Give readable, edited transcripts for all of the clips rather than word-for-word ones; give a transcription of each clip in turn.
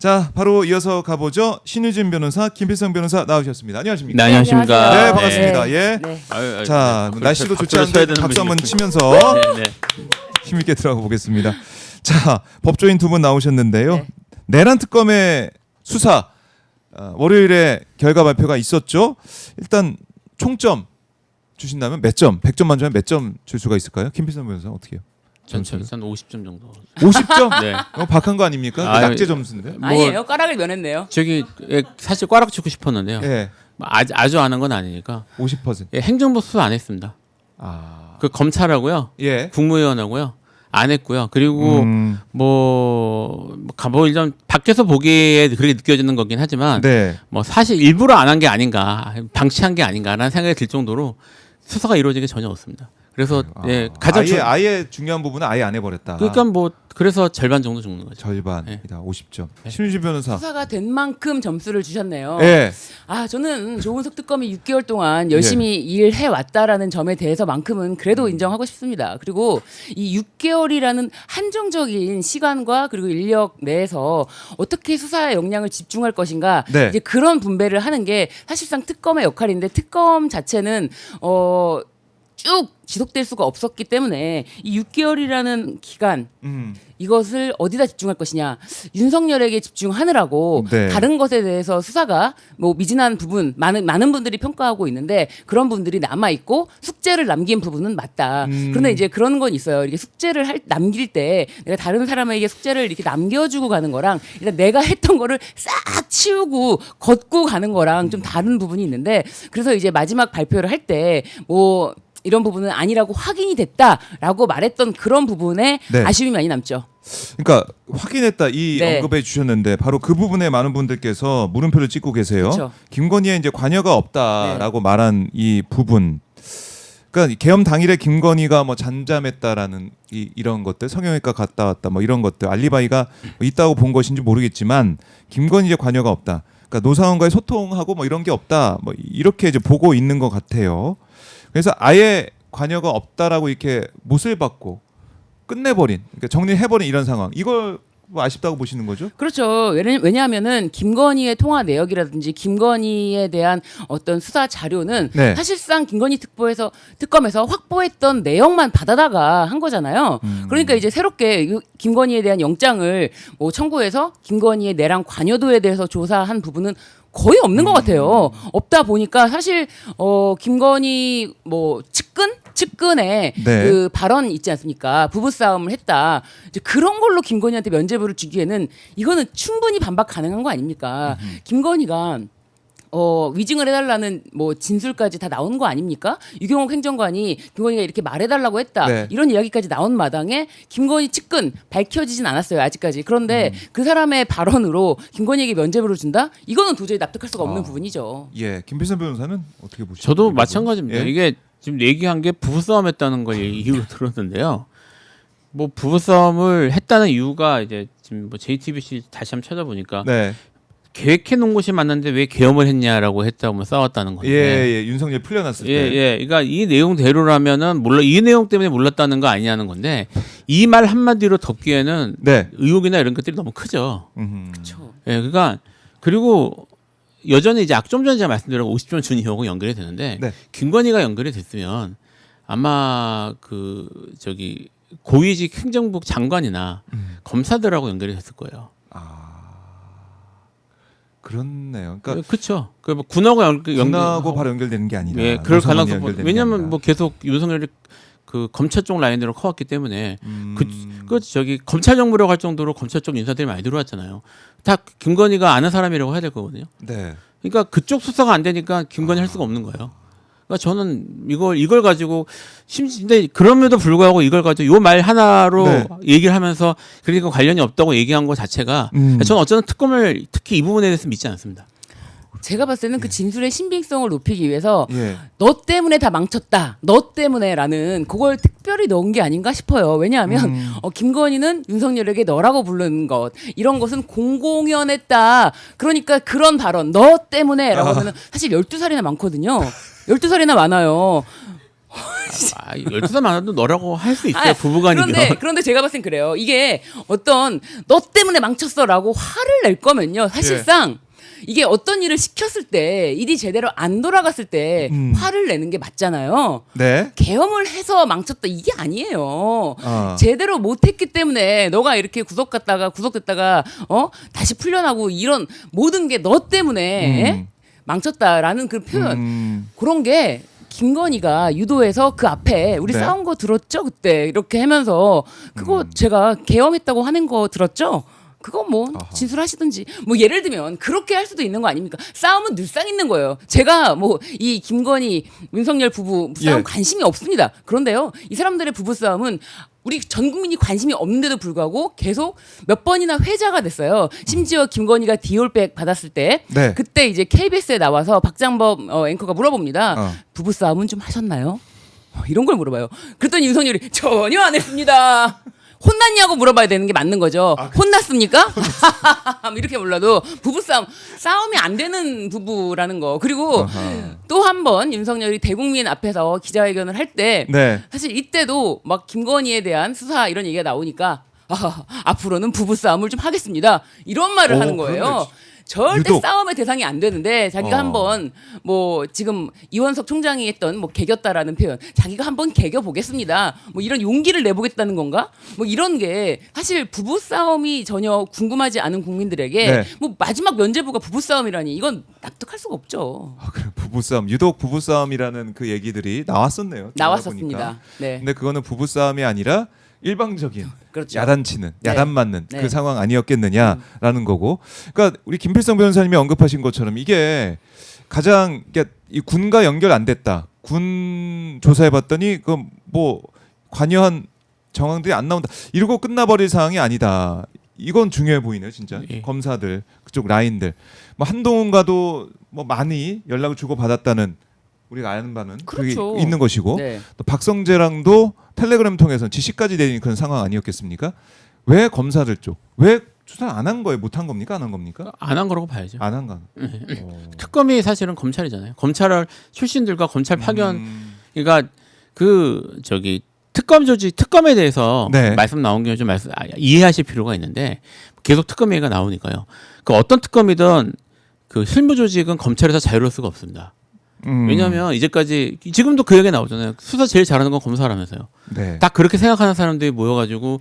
자, 바로 이어서 가보죠. 신유진 변호사, 김필성 변호사 나오셨습니다. 안녕하십니까? 네, 안녕하십니까. 네, 반갑습니다. 네. 예. 네. 자, 날씨도 좋지 박수를 쳐야 않은데 되는 박수 한번 분이군요. 치면서 네. 힘있게 들어가 보겠습니다. 자, 법조인 두 분 나오셨는데요. 네. 내란 특검의 수사 월요일에 결과 발표가 있었죠. 일단 총점 주신다면 몇 점? 100점 만점에 몇 점 줄 수가 있을까요? 김필성 변호사 어떻게 해요? 전체 한 50점 정도. 50점? 네. 박한 거 아닙니까? 아, 낙제 점수인데. 아니에요. 까락을 면했네요. 저기 사실 꽈락 치고 싶었는데요. 예. 아주 아는 건 아니니까. 50%. 예, 행정부 수사 안 했습니다. 아. 그 검찰하고요, 예. 국무위원하고요 안 했고요. 그리고 뭐 일단 밖에서 보기에 그렇게 느껴지는 거긴 하지만 네. 뭐 사실 일부러 안 한 게 아닌가, 방치한 게 아닌가라는 생각이 들 정도로 수사가 이루어진 게 전혀 없습니다. 그래서 예, 가장 아예 중요한 부분은 아예 안 해버렸다. 그러니까 뭐 그래서 절반 정도 죽는 거죠. 절반이다. 50점. 신유진 변호사. 수사가 된 만큼 점수를 주셨네요. 예. 아, 저는 조은석 특검이 6개월 동안 열심히 일해 왔다라는 점에 대해서만큼은 그래도 인정하고 싶습니다. 그리고 이 6개월이라는 한정적인 시간과 그리고 인력 내에서 어떻게 수사의 역량을 집중할 것인가, 네. 이제 그런 분배를 하는 게 사실상 특검의 역할인데, 특검 자체는 쭉 지속될 수가 없었기 때문에 이 6개월이라는 기간, 이것을 어디다 집중할 것이냐, 윤석열에게 집중하느라고 네. 다른 것에 대해서 수사가 뭐 미진한 부분, 많은 분들이 평가하고 있는데 그런 분들이 남아 있고 숙제를 남긴 부분은 맞다. 그런데 이제 그런 건 있어요. 이렇게 숙제를 남길 때 내가 다른 사람에게 숙제를 이렇게 남겨주고 가는 거랑 일단 내가 했던 거를 싹 치우고 걷고 가는 거랑 좀 다른 부분이 있는데, 그래서 이제 마지막 발표를 할 때 뭐 이런 부분은 아니라고 확인이 됐다라고 말했던 그런 부분에 네. 아쉬움이 많이 남죠. 그러니까 확인했다 이 네. 언급해 주셨는데 바로 그 부분에 많은 분들께서 물음표를 찍고 계세요. 그쵸. 김건희에 이제 관여가 없다라고 말한 이 부분. 그러니까 계엄 당일에 김건희가 뭐 잠잠했다라는 이런 것들, 성형외과 갔다 왔다 뭐 이런 것들 알리바이가 있다고 본 것인지 모르겠지만 김건희에 관여가 없다. 그러니까 노사원과의 소통하고 뭐 이런 게 없다. 뭐 이렇게 이제 보고 있는 것 같아요. 그래서 아예 관여가 없다라고 이렇게 못을 받고 끝내버린, 그러니까 정리해버린 이런 상황. 이걸 뭐 아쉽다고 보시는 거죠? 그렇죠. 왜냐하면은 김건희의 통화 내역이라든지 김건희에 대한 어떤 수사 자료는 네. 사실상 김건희 특검에서 확보했던 내용만 받아다가 한 거잖아요. 그러니까 이제 새롭게 김건희에 대한 영장을 뭐 청구해서 김건희의 내란 관여도에 대해서 조사한 부분은 거의 없는 것 같아요. 없다 보니까 사실 김건희 뭐 측근의 네. 그 발언 있지 않습니까? 부부싸움을 했다. 이제 그런 걸로 김건희한테 면죄부를 주기에는 이거는 충분히 반박 가능한 거 아닙니까? 김건희가 위증을 해달라는 뭐 진술까지 다 나온 거 아닙니까? 유경옥 행정관이 김건희가 이렇게 말해달라고 했다. 네. 이런 이야기까지 나온 마당에 김건희 측근 밝혀지진 않았어요, 아직까지. 그런데 그 사람의 발언으로 김건희에게 면죄부를 준다? 이거는 도저히 납득할 수가 없는 부분이죠. 예, 김필선 변호사는 어떻게 보시죠? 저도 마찬가지입니다. 예? 이게 지금 얘기한 게 부부싸움 했다는 걸 이유로 들었는데요. 뭐 부부싸움을 했다는 이유가 이제 지금 뭐 JTBC 다시 한번 찾아보니까 네. 계획해 놓은 것이 맞는데 왜 계엄을 했냐라고 했다고 뭐 싸웠다는 건데. 예, 윤석열 풀려났을 때. 예. 그러니까 이 내용대로라면은 이 내용 때문에 몰랐다는 거 아니냐는 건데 이 말 한마디로 덮기에는 네. 의혹이나 이런 것들이 너무 크죠. 그렇죠. 예, 그러니까 그리고 여전히 이제 좀 전에 제가 말씀드린 50점 준 의혹은 연결이 되는데 네. 김건희가 연결이 됐으면 아마 고위직 행정부 장관이나 검사들하고 연결이 됐을 거예요. 그렇네요. 그러니까 그렇죠. 뭐 군하고 군하고 바로 연결되는 게 아니라. 예, 그럴 노사원이 가능성. 연결되는 게 왜냐하면 아니라. 뭐 계속 윤석열이 그 검찰 쪽 라인으로 커왔기 때문에 검찰 정부라고 할 정도로 검찰 쪽 인사들이 많이 들어왔잖아요. 다 김건희가 아는 사람이라고 해야 될 거거든요. 네. 그러니까 그쪽 수사가 안 되니까 김건희 할 수가 없는 거예요. 그러니까 저는 이걸 가지고 근데 그럼에도 불구하고 이걸 가지고 요 말 하나로 네. 얘기를 하면서 그러니까 관련이 없다고 얘기한 것 자체가 저는 어쩌면 특검을 특히 이 부분에 대해서 믿지 않습니다. 제가 봤을 때는 그 진술의 신빙성을 높이기 위해서 예. 너 때문에 다 망쳤다. 너 때문에라는 그걸 특별히 넣은 게 아닌가 싶어요. 왜냐하면 김건희는 윤석열에게 너라고 부르는 것, 이런 것은 공공연했다. 그러니까 그런 발언 너 때문에라고 하면은 사실 12살이나 많거든요. 12살이나 많아요. 12살 많아도 너라고 할 수 있어요. 부부간이면. 그런데 제가 봤을 땐 그래요. 이게 어떤 너 때문에 망쳤어라고 화를 낼 거면요. 사실상 이게 어떤 일을 시켰을 때 일이 제대로 안 돌아갔을 때 화를 내는 게 맞잖아요. 네. 계엄을 해서 망쳤다 이게 아니에요. 아. 제대로 못했기 때문에 너가 이렇게 구속됐다가 다시 풀려나고 이런 모든 게 너 때문에 망쳤다라는 그 표현 그런 게 김건희가 유도해서 그 앞에 우리 네. 싸운 거 들었죠 그때 이렇게 하면서 그거 제가 계엄했다고 하는 거 들었죠? 그거 뭐 진술하시든지 뭐 예를 들면 그렇게 할 수도 있는 거 아닙니까? 싸움은 늘상 있는 거예요. 제가 뭐 이 김건희 윤석열 부부 싸움 예. 관심이 없습니다. 그런데요, 이 사람들의 부부 싸움은 우리 전 국민이 관심이 없는데도 불구하고 계속 몇 번이나 회자가 됐어요. 심지어 김건희가 디올백 받았을 때 네. 그때 이제 KBS에 나와서 박장법 앵커가 물어봅니다. 부부 싸움은 좀 하셨나요? 이런 걸 물어봐요. 그랬더니 윤석열이 전혀 안 했습니다. 혼났냐고 물어봐야 되는 게 맞는 거죠. 혼났습니까? 이렇게 몰라도 싸움이 안 되는 부부라는 거. 그리고 또 한 번 윤석열이 대국민 앞에서 기자회견을 할 때 네. 사실 이때도 막 김건희에 대한 수사 이런 얘기가 나오니까 앞으로는 부부 싸움을 좀 하겠습니다. 이런 말을 하는 거예요. 그런데 절대 유독. 싸움의 대상이 안 되는데 자기가 한번 뭐 지금 이원석 총장이 했던 뭐 개겼다라는 표현 자기가 한번 개겨 보겠습니다. 뭐 이런 용기를 내보겠다는 건가? 뭐 이런 게 사실 부부 싸움이 전혀 궁금하지 않은 국민들에게 네. 뭐 마지막 면죄부가 부부 싸움이라니 이건 납득할 수가 없죠. 그래, 부부싸움 유독 부부싸움이라는 그 얘기들이 나왔었네요. 나왔었습니다. 보니까. 네. 근데 그거는 부부싸움이 아니라 일방적인 그렇죠. 야단치는 네. 야단 맞는 네. 그 상황 아니었겠느냐라는 거고. 그러니까 우리 김필성 변호사님이 언급하신 것처럼 이게 가장 이 군과 연결 안 됐다. 군 조사해봤더니 그 뭐 관여한 정황들이 안 나온다. 이러고 끝나버릴 상황이 아니다. 이건 중요해 보이네요, 진짜. 예. 검사들 그쪽 라인들 뭐 한동훈과도 뭐 많이 연락을 주고 받았다는 우리가 아는 바는 그렇죠. 그게 있는 것이고 네. 또 박성재랑도 텔레그램 통해서 지시까지 내린 그런 상황 아니었겠습니까? 왜 검사들 쪽 왜 수사 안 한 거예요? 못 한 겁니까? 안 한 겁니까? 안 한 거라고 봐야죠. 안 한 거. 특검이 사실은 검찰이잖아요. 검찰 출신들과 검찰 파견 그러니까 특검 조직 특검에 대해서 네. 말씀 나온 게 좀 이해하실 필요가 있는데 계속 특검 얘기가 나오니까요. 그 어떤 특검이든 그 실무 조직은 검찰에서 자유로울 수가 없습니다. 왜냐하면 이제까지 지금도 그 얘기 나오잖아요. 수사 제일 잘하는 건 검사라면서요. 네. 딱 그렇게 생각하는 사람들이 모여가지고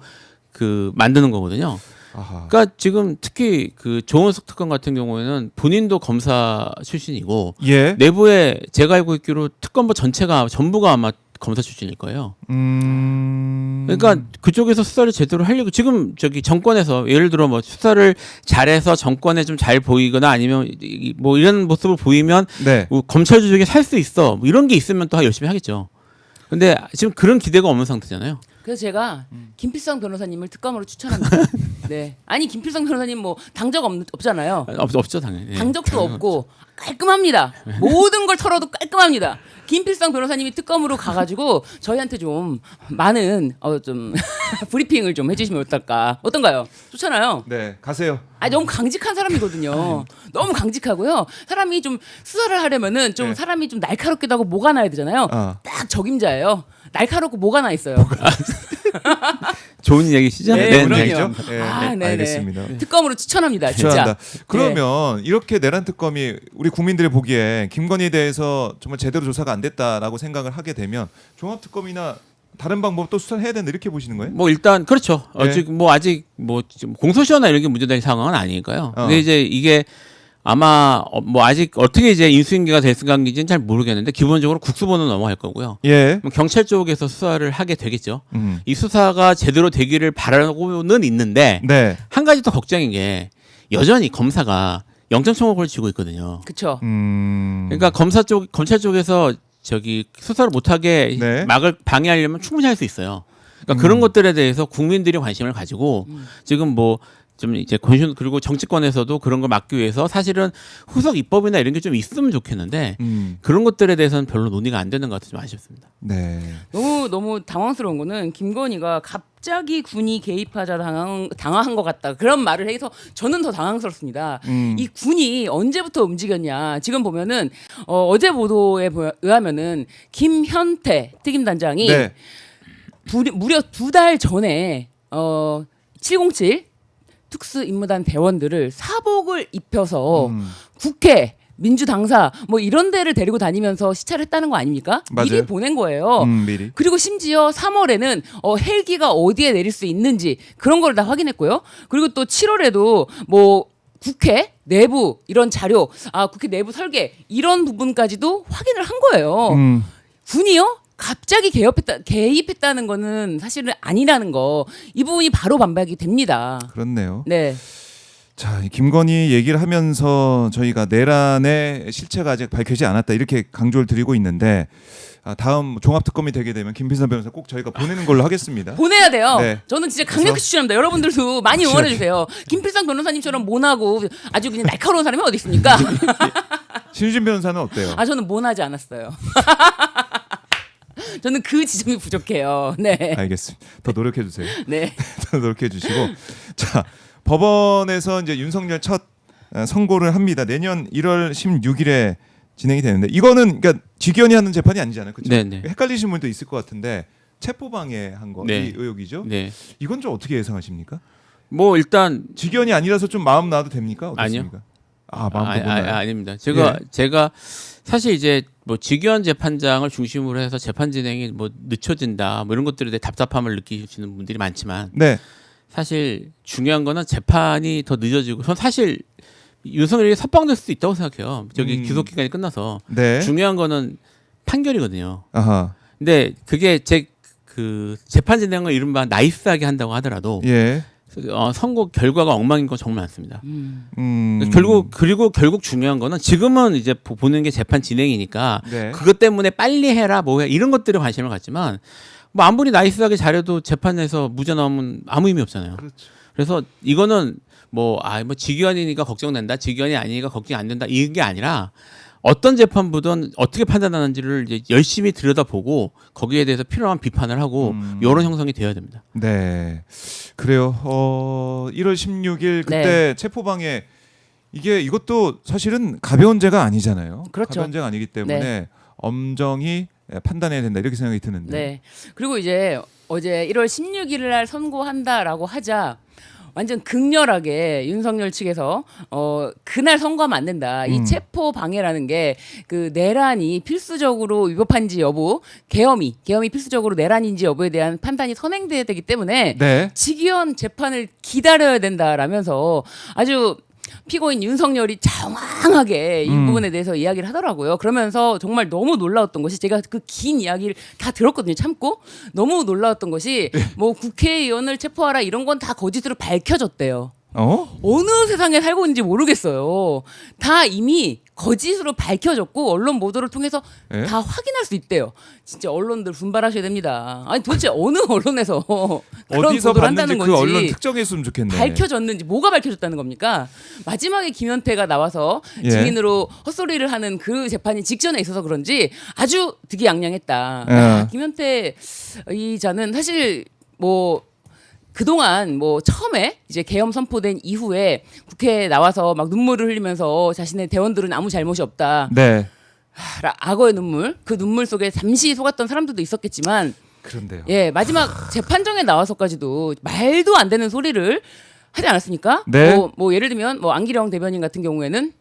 그 만드는 거거든요. 아하. 그러니까 지금 특히 그 조은석 특검 같은 경우에는 본인도 검사 출신이고 예. 내부에 제가 알고 있기로 특검부 전부가 아마 검사 출신일 거예요. 그러니까 그쪽에서 수사를 제대로 하려고 지금 정권에서 예를 들어 뭐 수사를 잘해서 정권에 좀 잘 보이거나 아니면 뭐 이런 모습을 보이면 네. 뭐 검찰 조직에 살 수 있어 뭐 이런 게 있으면 또 열심히 하겠죠. 근데 지금 그런 기대가 없는 상태잖아요. 그래서 제가 김필성 변호사님을 특검으로 추천합니다. 네. 아니 김필성 변호사님 뭐 당적 없잖아요. 없죠 당연히. 당적도 없고 깔끔합니다. 모든 걸 털어도 깔끔합니다. 김필성 변호사님이 특검으로 가가지고 저희한테 좀 많은 좀 브리핑을 좀 해주시면 어떤가요? 좋잖아요. 네. 가세요. 너무 강직한 사람이거든요. 너무 강직하고요. 사람이 좀 수사를 하려면은 좀 네. 사람이 좀 날카롭기도 하고 뭐가 나야 되잖아요. 딱 적임자예요. 날카롭고 뭐가 나 있어요. 좋은 얘기시죠? 네, 그런 그럼요. 얘기죠? 네네. 알겠습니다. 특검으로 추천합니다. 추천한다. 진짜. 그러면 이렇게 내란 특검이 우리 국민들이 보기에 김건희에 대해서 정말 제대로 조사가 안 됐다라고 생각을 하게 되면 종합 특검이나 다른 방법 또 수사를 해야 된다 이렇게 보시는 거예요? 뭐 일단 그렇죠. 네. 아직 지금 공소시효나 이런 게 문제될 상황은 아니니까요. 어. 근데 이제 이게 아마 뭐 아직 어떻게 이제 인수인계가 될 생각인지는 잘 모르겠는데 기본적으로 국수본은 넘어갈 거고요. 예. 뭐 경찰 쪽에서 수사를 하게 되겠죠. 음. 이 수사가 제대로 되기를 바라고는 있는데 네. 한 가지 더 걱정인 게 여전히 검사가 영장 청구를 쥐고 있거든요. 그렇죠. 그러니까 검찰 쪽에서 수사를 못하게 네. 방해하려면 충분히 할 수 있어요. 그러니까 그런 것들에 대해서 국민들이 관심을 가지고 지금 뭐 좀 이제 권신 그리고 정치권에서도 그런 걸 막기 위해서 사실은 후속 입법이나 이런 게 좀 있으면 좋겠는데 그런 것들에 대해서는 별로 논의가 안 되는 것 같아서 좀 아쉽습니다. 네. 너무 당황스러운 거는 김건희가 갑자기 군이 개입하자 당황한 것 같다 그런 말을 해서 저는 더 당황스럽습니다. 이 군이 언제부터 움직였냐. 지금 보면은 어제 보도에 의하면은 김현태 특임단장이 네. 무려 2달 전에 707 특수임무단 대원들을 사복을 입혀서 국회 민주당사 뭐 이런 데를 데리고 다니면서 시찰을 했다는 거 아닙니까? 맞아요. 미리 보낸 거예요. 미리. 그리고 심지어 3월에는 헬기가 어디에 내릴 수 있는지 그런 걸 다 확인했고요. 그리고 또 7월에도 뭐 국회 내부 이런 자료, 국회 내부 설계 이런 부분까지도 확인을 한 거예요. 군이요? 갑자기 개입했다는 거는 사실은 아니라는 거. 이 부분이 바로 반박이 됩니다. 그렇네요. 네. 자, 이 김건희 얘기를 하면서 저희가 내란의 실체가 아직 밝혀지지 않았다 이렇게 강조를 드리고 있는데 다음 종합특검이 되게 되면 김필선 변호사 꼭 저희가 보내는 걸로 하겠습니다. 보내야 돼요. 네. 저는 진짜 강력히 그래서 추천합니다. 여러분들도 많이 응원해 주세요. 김필상 변호사님처럼 모나고 아주 그냥 날카로운 사람이 어디 있습니까? 신유진 변호사는 어때요? 저는 모나지 않았어요. 저는 그 지점이 부족해요. 네. 알겠습니다. 더 노력해 주세요. 네. 더 노력해 주시고 자 법원에서 이제 윤석열 첫 선고를 합니다. 내년 1월 16일에 진행이 되는데 이거는 그러니까 직연이 하는 재판이 아니잖아요. 그렇죠? 네네. 헷갈리신 분도 있을 것 같은데 체포방해한 거 네. 이 의혹이죠. 네. 이건 좀 어떻게 예상하십니까? 뭐 일단 직연이 아니라서 좀 마음 놔도 됩니까? 아니요. 어떻습니까? 마음 놓나요? 아닙니다. 예. 제가 사실 이제 뭐 직위원 재판장을 중심으로 해서 재판 진행이 뭐 늦춰진다 뭐 이런 것들에 대해 답답함을 느끼시는 분들이 많지만 네. 사실 중요한 거는 재판이 더 늦어지고 전 사실 윤석열이 석방될 수도 있다고 생각해요. 저기 기소 기간이 끝나서 네. 중요한 거는 판결이거든요. 아하. 근데 그게 그 재판 진행을 이른바 나이스하게 한다고 하더라도 예. 선고 결과가 엉망인 건 정말 많습니다. 결국 중요한 거는 지금은 이제 보는 게 재판 진행이니까 네. 그것 때문에 빨리 해라 뭐해 이런 것들에 관심을 갖지만 뭐 아무리 나이스하게 잘해도 재판에서 무죄 나오면 아무 의미 없잖아요. 그렇죠. 그래서 이거는 뭐 직위원이니까 걱정된다, 직위원이 아니니까 걱정이 안 된다 이게 아니라 어떤 재판부든 어떻게 판단하는지를 이제 열심히 들여다보고 거기에 대해서 필요한 비판을 하고 여론 형성이 되어야 됩니다. 네. 그래요. 1월 16일 그때 체포방해 이것도 사실은 가벼운 죄가 아니잖아요. 그렇죠. 가벼운 죄가 아니기 때문에 네. 엄정히 판단해야 된다 이렇게 생각이 드는데. 네. 그리고 이제 어제 1월 16일 날 선고한다라고 하자 완전 극렬하게 윤석열 측에서 그날 선고하면 안 된다. 이 체포 방해라는 게 그 내란이 필수적으로 위법한지 여부, 계엄이 필수적으로 내란인지 여부에 대한 판단이 선행돼야 되기 때문에 네. 직위원 재판을 기다려야 된다라면서 아주 피고인 윤석열이 장황하게 이 부분에 대해서 이야기를 하더라고요. 그러면서 정말 너무 놀라웠던 것이 제가 그 긴 이야기를 다 들었거든요. 참고 너무 놀라웠던 것이 뭐 국회의원을 체포하라 이런 건 다 거짓으로 밝혀졌대요. 어느 세상에 살고 있는지 모르겠어요. 다 이미 거짓으로 밝혀졌고 언론 보도를 통해서 예? 다 확인할 수 있대요. 진짜 언론들 분발하셔야 됩니다. 아니 도대체 어느 언론에서 그런 어디서 보도를 봤는지 한다는 그 건지 언론 특정했으면 좋겠네. 밝혀졌는지 뭐가 밝혀졌다는 겁니까? 마지막에 김현태가 나와서 예. 증인으로 헛소리를 하는 그 재판이 직전에 있어서 그런지 아주 득이양양했다. 김현태 이자는 사실 뭐 그동안 뭐 처음에 이제 계엄 선포된 이후에 국회에 나와서 막 눈물을 흘리면서 자신의 대원들은 아무 잘못이 없다. 네. 악어의 눈물, 그 눈물 속에 잠시 속았던 사람들도 있었겠지만 그런데요. 예, 마지막 재판정에 나와서까지도 말도 안 되는 소리를 하지 않았습니까? 네. 뭐 예를 들면 뭐 안기령 대변인 같은 경우에는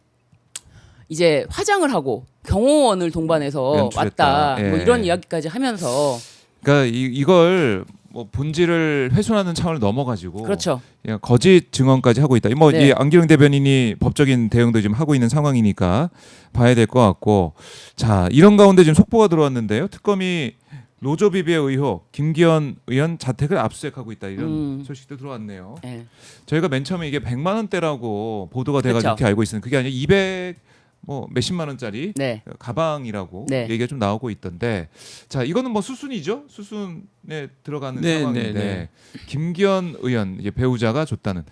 이제 화장을 하고 경호원을 동반해서 연출했다. 왔다. 뭐 예. 이런 이야기까지 하면서 그러니까 이걸 뭐 본질을 훼손하는 차원을 넘어가지고 그렇죠. 그냥 거짓 증언까지 하고 있다. 뭐 네. 이 안기령 대변인이 법적인 대응도 지금 하고 있는 상황이니까 봐야 될 것 같고, 자 이런 가운데 지금 속보가 들어왔는데요. 특검이 노조 비비의 의혹, 김기현 의원 자택을 압수수색하고 있다 이런 소식도 들어왔네요. 네. 저희가 맨 처음에 이게 100만 원대라고 보도가 돼가지고 그렇죠. 이렇게 알고 있었는데 그게 아니라 200 뭐 몇십만 원짜리 네. 가방이라고 네. 얘기가 좀 나오고 있던데, 자 이거는 뭐 수순이죠. 수순에 들어가는 네, 상황인데 네, 네. 김기현 의원 이제 배우자가 줬다는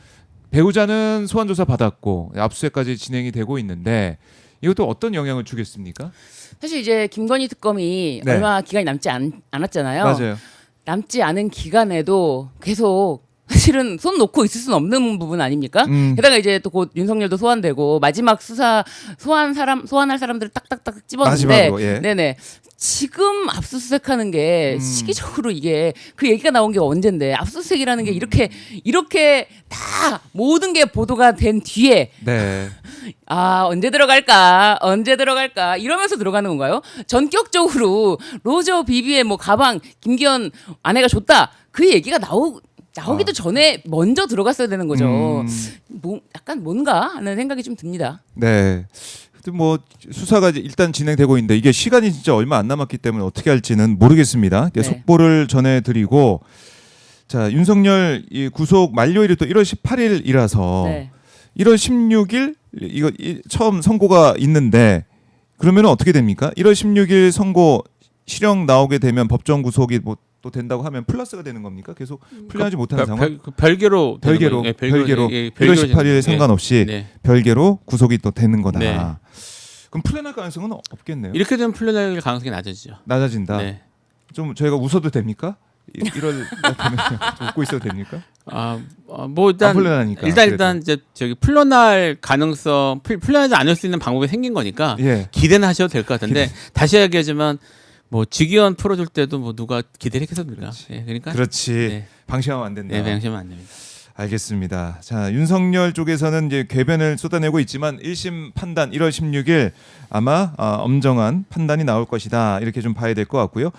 배우자는 소환 조사 받았고 압수수색까지 진행이 되고 있는데 이것도 어떤 영향을 주겠습니까? 사실 이제 김건희 특검이 네. 얼마 기간이 남지 않았잖아요. 맞아요. 남지 않은 기간에도 계속 사실은 손 놓고 있을 수는 없는 부분 아닙니까? 게다가 이제 또 곧 윤석열도 소환되고 마지막 수사 소환할 사람들을 딱딱딱 집었는데, 마지막으로, 예. 네네. 지금 압수수색하는 게 시기적으로 이게 그 얘기가 나온 게 언젠데 압수수색이라는 게 이렇게 다 모든 게 보도가 된 뒤에 네. 언제 들어갈까 이러면서 들어가는 건가요? 전격적으로 로저 비비의 뭐 가방 김기현 아내가 줬다 그 얘기가 나오기도 전에 먼저 들어갔어야 되는 거죠. 뭐 약간 뭔가 하는 생각이 좀 듭니다. 네. 근데 뭐 수사가 이제 일단 진행되고 있는데 이게 시간이 진짜 얼마 안 남았기 때문에 어떻게 할지는 모르겠습니다. 네. 속보를 전해드리고 자 윤석열 이 구속 만료일이 또 1월 18일이라서 네. 1월 16일 이거 처음 선고가 있는데 그러면 어떻게 됩니까? 1월 16일 선고 실형 나오게 되면 법정 구속이 뭐 또 된다고 하면 플러스가 되는 겁니까? 계속 풀려하지 못하는 상황? 별개로 별개로 예, 1월 별개로 18일 예. 상관없이 네. 별개로 구속이 또 되는 거다. 네. 그럼 풀려날 가능성은 없겠네요. 이렇게 되면 풀려날 가능성이 낮아지죠. 낮아진다. 네. 좀 저희가 웃어도 됩니까? 1월 되면 좀 웃고 있어도 됩니까? 뭐 안 풀려나니까. 일단 이제 저기 풀려날 가능성 풀려나지 않을 수 있는 방법이 생긴 거니까 예. 기대는 하셔도 될 것 같은데 다시 이야기하지만 뭐 직위원 풀어줄 때도 뭐 누가 기대를 했겠습니까? 예, 그러니까 그렇지. 네. 방심하면 안 된다. 네, 방심하면 안 됩니다. 알겠습니다. 자, 윤석열 쪽에서는 이제 궤변을 쏟아내고 있지만 1심 판단 1월 16일 아마 엄정한 판단이 나올 것이다. 이렇게 좀 봐야 될 것 같고요.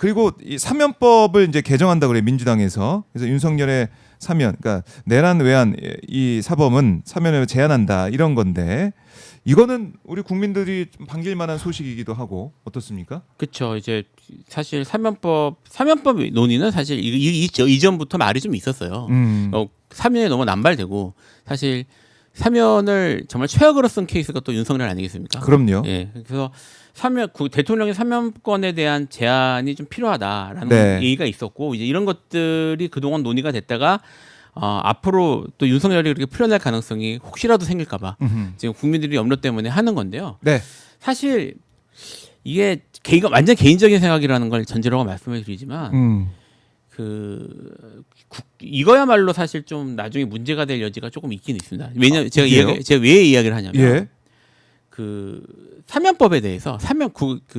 그리고 이 사면법을 이제 개정한다 그래요. 민주당에서. 그래서 윤석열의 사면, 그러니까 내란 외환 이 사범은 사면을 제한한다 이런 건데 이거는 우리 국민들이 좀 반길 만한 소식이기도 하고 어떻습니까? 그렇죠. 이제 사실 사면법 논의는 사실 이전부터 말이 좀 있었어요. 사면이 너무 남발되고 사실 사면을 정말 최악으로 쓴 케이스가 또 윤석열 아니겠습니까? 그럼요. 예. 그래서 대통령의 사면권에 대한 제한이 좀 필요하다라는 네. 얘기가 있었고 이제 이런 것들이 그동안 논의가 됐다가 앞으로 또 윤석열이 그렇게 풀려날 가능성이 혹시라도 생길까봐 지금 국민들이 염려 때문에 하는 건데요. 네. 사실 이게 완전 개인적인 생각이라는 걸 전제로 말씀을 드리지만 이거야말로 사실 좀 나중에 문제가 될 여지가 조금 있긴 있습니다. 왜냐면 제가 왜 이야기를 하냐면 예. 그 사면법에 대해서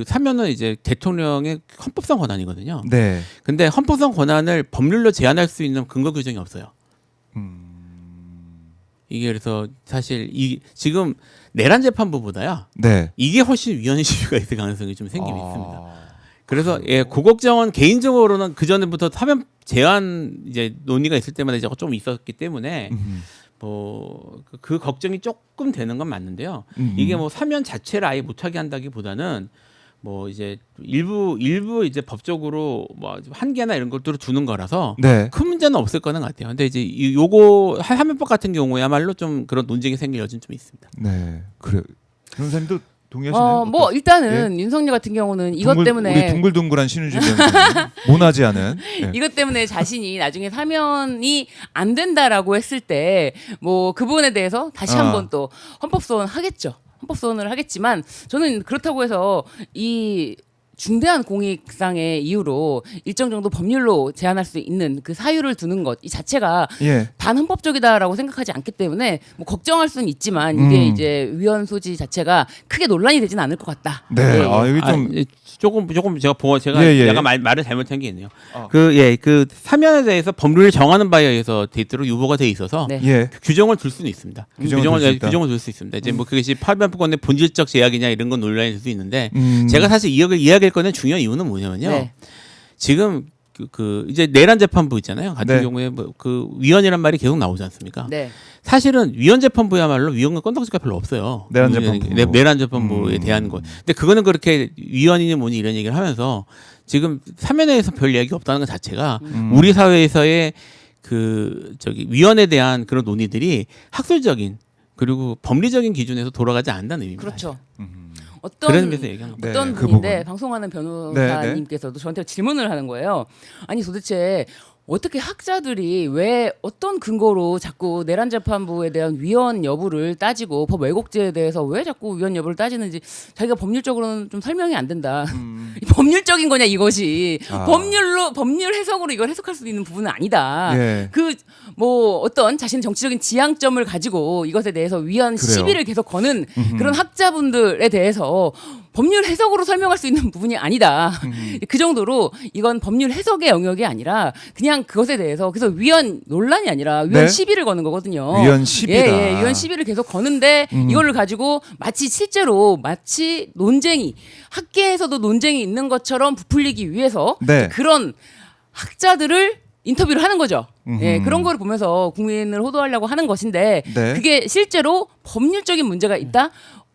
사면은 이제 대통령의 헌법상 권한이거든요. 네. 근데 헌법상 권한을 법률로 제한할 수 있는 근거 규정이 없어요. 이게 그래서 사실 지금 내란 재판부보다야 네. 이게 훨씬 위헌 시비가 있을 가능성이 좀 생기고 있습니다. 그래서 그 걱정은 개인적으로는 그 전부터 사면 제한 이제 논의가 있을 때마다 이제 좀 있었기 때문에 뭐 그 걱정이 조금 되는 건 맞는데요. 이게 뭐 사면 자체를 아예 못하게 한다기보다는 뭐 이제 일부 이제 법적으로 뭐 한계나 이런 것들을 두는 거라서 네. 큰 문제는 없을 거는 같아요. 근데 이제 요거 사면법 같은 경우야말로 좀 그런 논쟁이 생길 여지는 좀 있습니다. 네. 그래. 변호사님도 동의하시나요? 뭐 일단은 윤석열 같은 경우는 이것 때문에 우리 둥글둥글한 신우진 변호사님 모나지 않은 이것 때문에 자신이 나중에 사면이 안 된다라고 했을 때 뭐 그 부분에 대해서 다시 한번 또 헌법소원 하겠죠. 헌법소원을 하겠지만 저는 그렇다고 해서 이 중대한 공익상의 이유로 일정 정도 법률로 제한할 수 있는 그 사유를 두는 것 이 자체가 예. 반헌법적이다라고 생각하지 않기 때문에 뭐 걱정할 수는 있지만 이게 이제 위헌 소지 자체가 크게 논란이 되지는 않을 것 같다. 네. 예, 예. 여기 좀 조금 제가 약간 말을 잘못한 게 있네요. 그 사면에 대해서 법률을 정하는 바에 의해서 데이트로 유보가 돼 있어서 네. 예. 규정을 둘 수는 있습니다. 규정을 규정을 둘 수 있습니다. 이제 뭐 그것이 파면법권의 본질적 제약이냐 이런 건 논란이 될 수 있는데 제가 사실 이야기할 거는 중요한 이유는 뭐냐면요. 네. 지금 그 이제 내란 재판부 있잖아요. 같은 네. 경우에 뭐 그 위헌이란 말이 계속 나오지 않습니까? 네. 사실은 위헌 재판부야말로 위헌과 건덕지가 별로 없어요. 내란 재판부. 내란 재판부에 대한 것. 근데 그거는 그렇게 위헌이니 뭐니 이런 얘기를 하면서 지금 사면에서 별 이야기 없다는 것 자체가 우리 사회에서의 그 위헌에 대한 그런 논의들이 학술적인 그리고 법리적인 기준에서 돌아가지 않는다는 의미입니다. 그렇죠. 그런 의미에서 얘기하는 거예요. 어떤 네, 그 분인데 부분. 방송하는 변호사님께서도 저한테 질문을 하는 거예요. 아니 도대체 어떻게 학자들이 왜 어떤 근거로 자꾸 내란 재판부에 대한 위헌 여부를 따지고 법 왜곡죄에 대해서 왜 자꾸 위헌 여부를 따지는지 자기가 법률적으로는 좀 설명이 안 된다. 법률적인 거냐 이것이 법률 해석으로 이걸 해석할 수 있는 부분은 아니다. 예. 그 뭐 어떤 자신의 정치적인 지향점을 가지고 이것에 대해서 위헌 그래요. 시비를 계속 거는 그런 학자분들에 대해서 법률 해석으로 설명할 수 있는 부분이 아니다. 그 정도로 이건 법률 해석의 영역이 아니라 그냥 그것에 대해서 그래서 위헌 논란이 아니라 위헌 네? 시비를 거는 거거든요. 위헌 시비다. 예, 위헌 시비를 계속 거는데 이거를 가지고 마치 실제로 마치 논쟁이 학계에서도 논쟁이 있는 것처럼 부풀리기 위해서 네. 그런 학자들을 인터뷰를 하는 거죠. 예, 그런 거를 보면서 국민을 호도하려고 하는 것인데 네. 그게 실제로 법률적인 문제가 있다,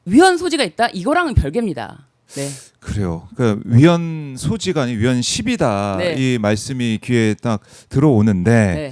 위헌 소지가 있다 이거랑은 별개입니다. 네. 그래요. 그러니까 위헌 소지가 아닌 위헌 시비다 네. 이 말씀이 귀에 딱 들어오는데 네.